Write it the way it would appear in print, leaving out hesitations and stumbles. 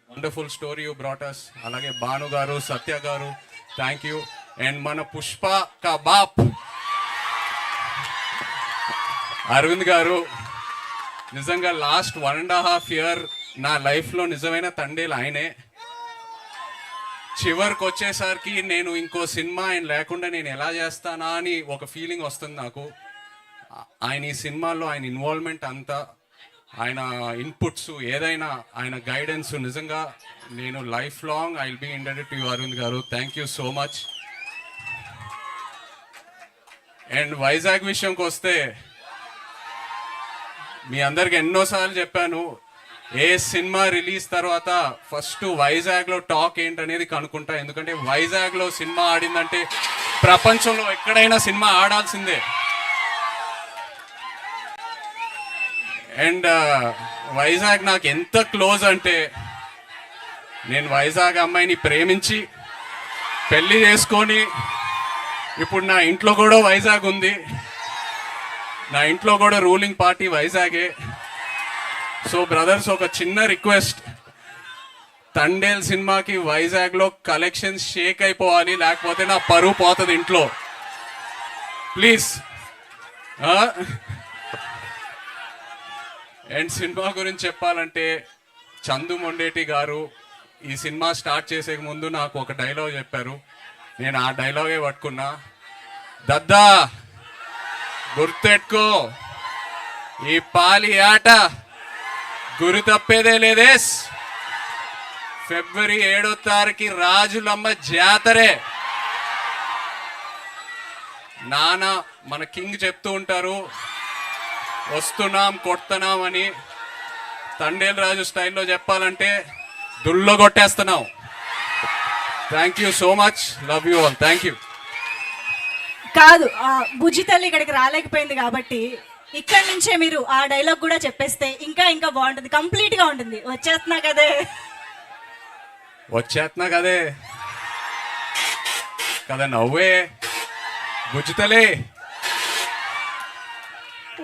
Wonderful story you brought అస్. అలాగే భాను గారు, సత్య గారు, థ్యాంక్ యూ. అండ్ మన పుష్ప కా బాప్ అరవింద్ గారు, నిజంగా లాస్ట్ 1.5 year నా లైఫ్లో నిజమైన తండేలు ఆయనే. చివరికి వచ్చేసరికి నేను ఇంకో సినిమా ఆయన లేకుండా నేను ఎలా చేస్తానా అని ఒక ఫీలింగ్ వస్తుంది నాకు. ఆయన ఈ సినిమాలో ఆయన ఇన్వాల్వ్మెంట్ అంతా, ఆయన ఇన్పుట్స్, ఏదైనా ఆయన గైడెన్స్, నిజంగా నేను life long I will be indebted to you Arvind garu. Thank you so much. And Vizag విషయంకి వస్తే, మీ అందరికి ఎన్నోసార్లు చెప్పాను, ఏ సినిమా రిలీజ్ తర్వాత ఫస్ట్ వైజాగ్లో టాక్ ఏంటనేది కనుక్కుంటా. ఎందుకంటే వైజాగ్లో సినిమా ఆడిందంటే ప్రపంచంలో ఎక్కడైనా సినిమా ఆడాల్సిందే. అండ్ వైజాగ్ నాకు ఎంత క్లోజ్ అంటే, నేను వైజాగ్ అమ్మాయిని ప్రేమించి పెళ్లి చేసుకొని ఇప్పుడు నా ఇంట్లో కూడా వైజాగ్ ఉంది. నా ఇంట్లో కూడా రూలింగ్ పార్టీ వైజాగే. సో బ్రదర్స్, ఒక చిన్న రిక్వెస్ట్, తండేల్ సినిమాకి వైజాగ్లో కలెక్షన్స్ షేక్ అయిపోవాలి, లేకపోతే నా పరువు పోతుంది ఇంట్లో. ప్లీజ్. అండ్ సినిమా గురించి చెప్పాలంటే, చందు మొండేటి గారు ఈ సినిమా స్టార్ట్ చేసే ముందు నాకు ఒక డైలాగ్ చెప్పారు. నేను ఆ డైలాగే పట్టుకున్నా. దద్దా గుర్తెట్టుకో, ఈ పాలి ఆట గురి తప్పేదే లేదేస్. February 7వ రాజులమ్మ జాతరే. నాన్న మన కింగ్ చెప్తూ ఉంటారు, వస్తున్నాం కొడుతున్నాం అని. తండేల్ రాజు స్టైల్లో చెప్పాలంటే దుల్లో కొట్టేస్తున్నాం. Thank you so much. Love you all. Thank you. కాదు, బుజ్జి తల్లి ఇక్కడికి రాలేకపోయింది కాబట్టి ఇక్కడి నుంచే మీరు ఆ డైలాగ్ కూడా చెప్పేస్తే ఇంకా ఇంకా బాగుంటుంది, కంప్లీట్ గా ఉంటుంది. వచ్చేస్తున్నా కదే కదా నవ్వే బుజ్జితలే.